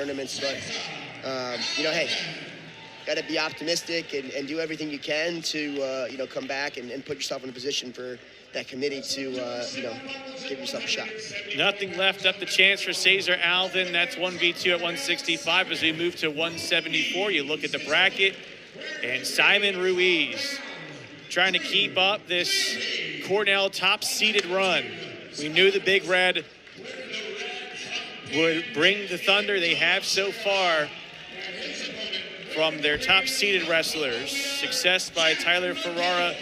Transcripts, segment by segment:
tournaments, but hey, got to be optimistic and do everything you can to come back and put yourself in a position for that committee to give yourself a shot. Nothing left up the chance for Cesar Alvin. That's 1v2 at 165 as we move to 174. You look at the bracket, and Simon Ruiz trying to keep up this Cornell top-seeded run. We knew the Big Red would bring the thunder they have so far from their top-seeded wrestlers. Success by Tyler Ferrara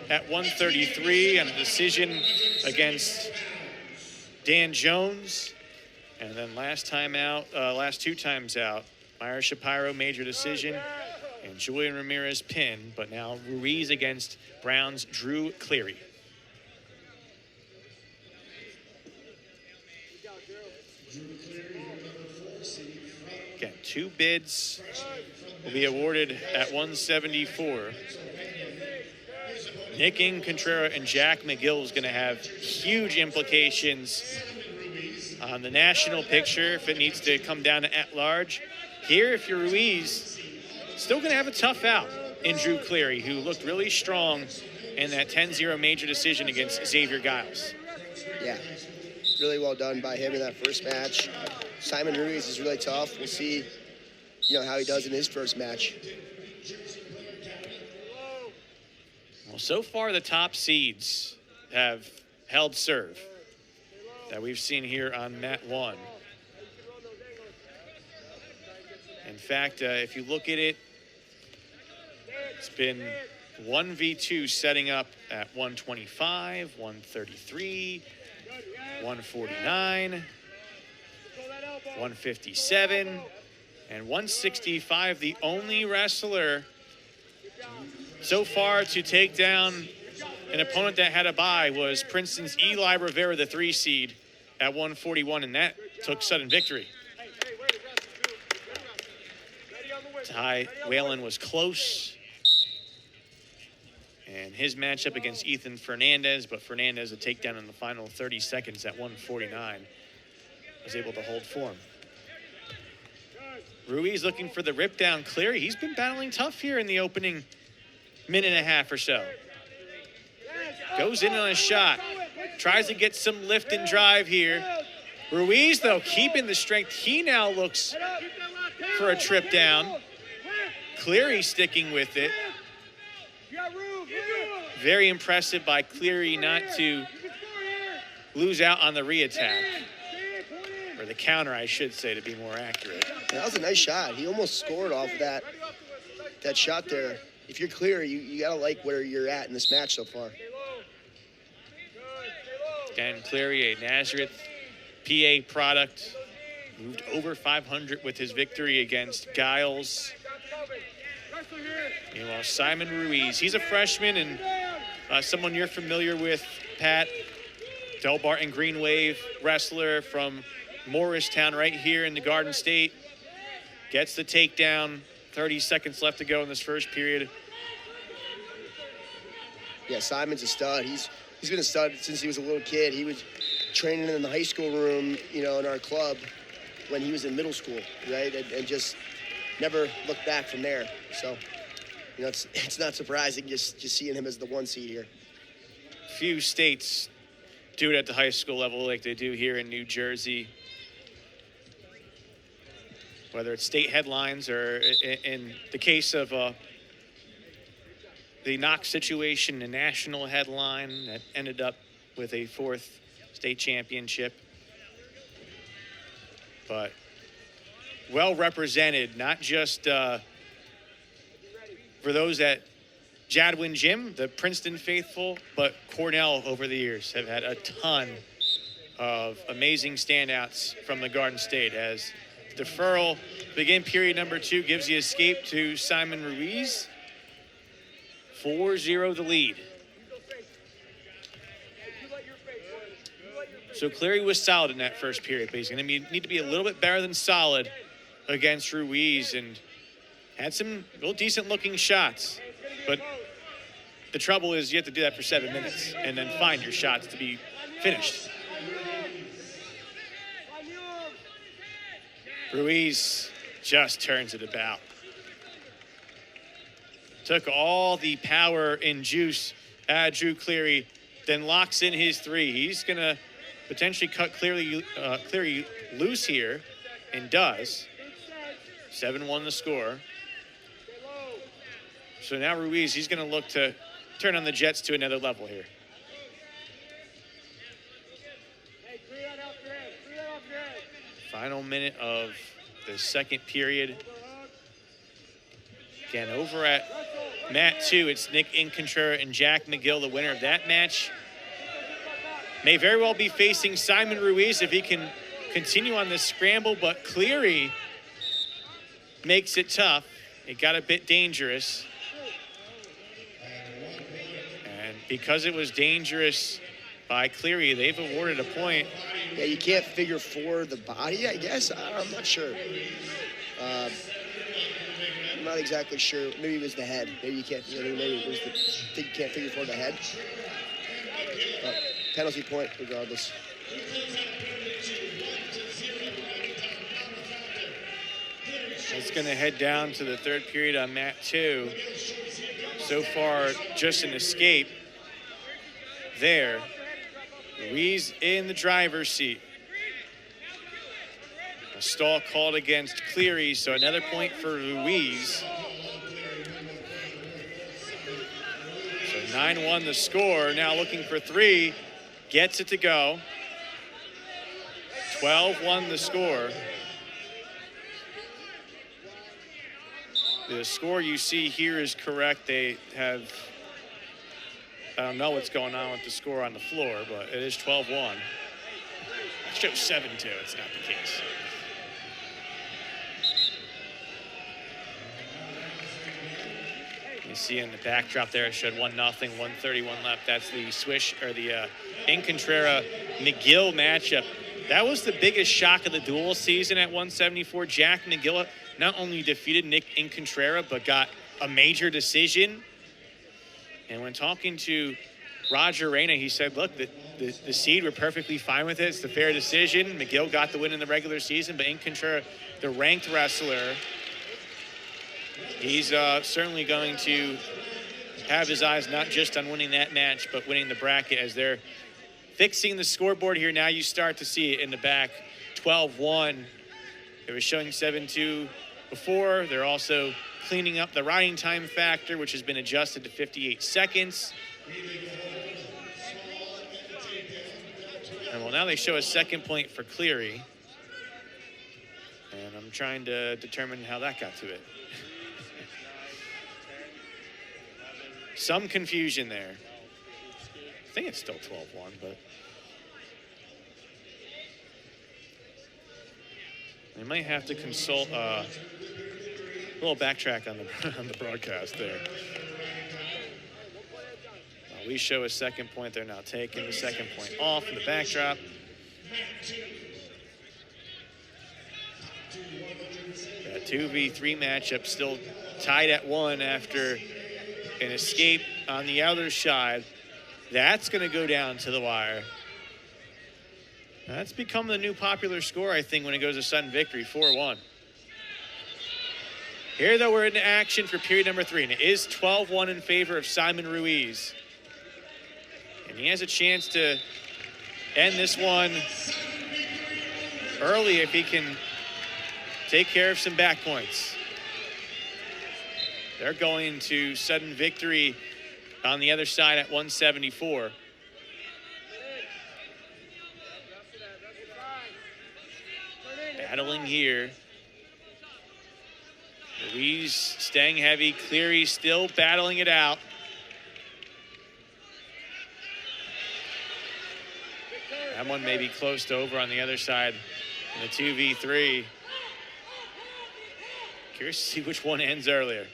at 133 and a decision against Dan Jones. And then last two times out, Myra Shapiro major decision and Julian Ramirez pin, but now Ruiz against Brown's Drew Clearie. Again, 2 bids will be awarded at 174. Nick Incontrera and Jack McGill is going to have huge implications on the national picture if it needs to come down to at-large. Here, if you're Ruiz, still going to have a tough out in Drew Clearie, who looked really strong in that 10-0 major decision against Xavier Giles. Yeah, really well done by him in that first match. Simon Ruiz is really tough. We'll see, how he does in his first match. Well, so far the top seeds have held serve that we've seen here on mat 1. In fact, if you look at it, it's been 1v2 setting up at 125, 133, 149, 157, and 165. The only wrestler so far to take down an opponent that had a bye was Princeton's Eli Rivera, the 3 seed, at 141, and that took sudden victory. Ty Whalen was close, and his matchup against Ethan Fernandez, but Fernandez, a takedown in the final 30 seconds at 149, was able to hold form. Ruiz looking for the rip down. Clearie, he's been battling tough here in the opening minute and a half or so. Goes in on a shot, tries to get some lift and drive here. Ruiz, though, keeping the strength. He now looks for a trip down. Clearie sticking with it. Very impressive by Clearie not to lose out on the re-attack. Or the counter, I should say, to be more accurate. That was a nice shot. He almost scored off that shot there. If you're Clearie, you gotta like where you're at in this match so far. Dan Clearie, a Nazareth, PA product, moved over 500 with his victory against Giles. Meanwhile, Simon Ruiz, he's a freshman and someone you're familiar with, Pat. Del Barton Green Wave wrestler from Morristown right here in the Garden State. Gets the takedown, 30 seconds left to go in this first period. Yeah, Simon's a stud. He's been a stud since he was a little kid. He was training in the high school room, in our club when he was in middle school, right? And just never looked back from there. So, it's not surprising just seeing him as the 1 seed here. Few states do it at the high school level like they do here in New Jersey. Whether it's state headlines or in the case of the Knox situation, a national headline that ended up with a 4th state championship. But well represented, not just for those at Jadwin Gym, the Princeton faithful, but Cornell over the years have had a ton of amazing standouts from the Garden State as deferral begin period number 2 gives the escape to Simon Ruiz. 4-0 the lead. So Clearie was solid in that first period, but he's going to need to be a little bit better than solid against Ruiz, and had some real decent looking shots. But the trouble is you have to do that for 7 minutes and then find your shots to be finished. Ruiz just turns it about. Took all the power and juice out of Drew Clearie, then locks in his three. He's going to potentially cut Clearie loose here, and does. 7-1 the score. So now Ruiz, he's going to look to turn on the Jets to another level here. Final minute of the second period. Again, over at mat 2, it's Nick Incontrera and Jack McGill, the winner of that match. May very well be facing Simon Ruiz if he can continue on this scramble, but Clearie makes it tough. It got a bit dangerous. And because it was dangerous by Clearie, they've awarded a point. Yeah, you can't figure for the body, I guess. I'm not sure. I'm not exactly sure. Maybe it was the head. Maybe you can't. Maybe it was you can't figure for the head. Penalty point, regardless. It's going to head down to the third period on mat 2. So far, just an escape there. Ruiz in the driver's seat. A stall called against Clearie, so another point for Ruiz. So 9-1 the score. Now looking for 3. Gets it to go. 12-1 the score. The score you see here is correct. They have, I don't know what's going on with the score on the floor, but it is 12-1. It shows 7-2. It's not the case. You see in the backdrop there, it showed 1-0, 1:31 left. That's the Swish, or the Incontrera-McGill matchup. That was the biggest shock of the dual season at 174. Jack McGill not only defeated Nick Incontrera, but got a major decision. And when talking to Roger Reyna, he said, look, the seed, we're perfectly fine with it. It's the fair decision. McGill got the win in the regular season, but Incontrera, the ranked wrestler, he's certainly going to have his eyes not just on winning that match, but winning the bracket as they're fixing the scoreboard here. Now you start to see it in the back, 12-1. It was showing 7-2 before. They're also cleaning up the riding time factor, which has been adjusted to 58 seconds. And well, now they show a second point for Clearie. And I'm trying to determine how that got to it. Some confusion there. I think it's still 12-1, but they might have to consult a little backtrack on the broadcast there. We show a second point. They're now taking the second point off in the backdrop. That 2v3 matchup still tied at 1 after an escape on the other side. That's going to go down to the wire. That's become the new popular score, I think, when it goes to sudden victory, 4-1. Here, though, we're in action for period number 3, and it is 12-1 in favor of Simon Ruiz. And he has a chance to end this one early if he can take care of some back points. They're going to sudden victory on the other side at 174. Battling here. Ruiz staying heavy. Clearie still battling it out. That one may be close to over on the other side in the 2v3. Curious to see which one ends earlier.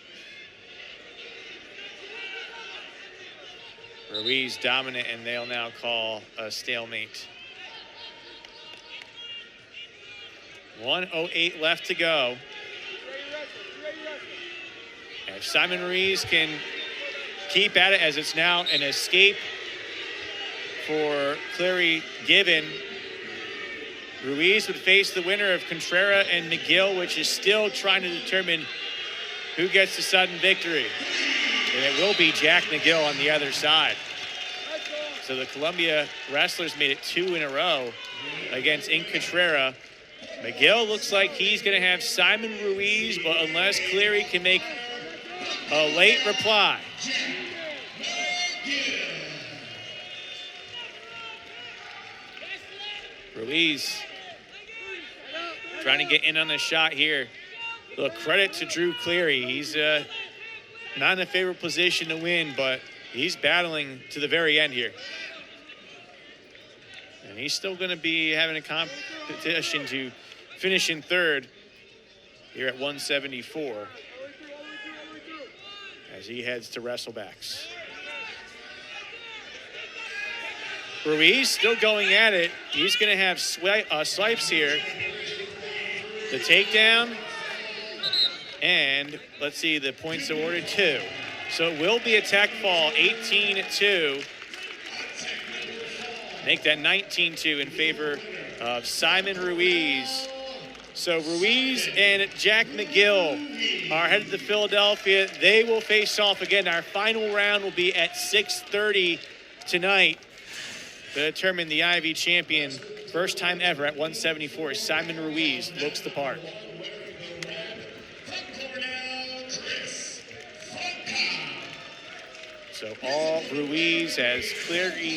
Ruiz dominant, and they'll now call a stalemate. 1:08 left to go. And if Simon Ruiz can keep at it, as it's now an escape for Clearie given, Ruiz would face the winner of Contreras and McGill, which is still trying to determine who gets the sudden victory. And it will be Jack McGill on the other side. So the Columbia wrestlers made it 2 in a row against Contreras. McGill looks like he's going to have Simon Ruiz, but unless Clearie can make a late reply. Ruiz trying to get in on the shot here. Look, credit to Drew Clearie. He's not in a favorable position to win, but he's battling to the very end here. And he's still going to be having a competition to finish in third here at 174 as he heads to wrestlebacks. Ruiz still going at it. He's going to have swipes here. The takedown. And let's see, the points awarded 2. So it will be a tech fall, 18-2. Make that 19-2 in favor of Simon Ruiz. So Ruiz and Jack McGill are headed to Philadelphia. They will face off again. Our final round will be at 6:30 tonight to determine the Ivy champion. First time ever at 174. Simon Ruiz looks the part. So all Ruiz has Clearie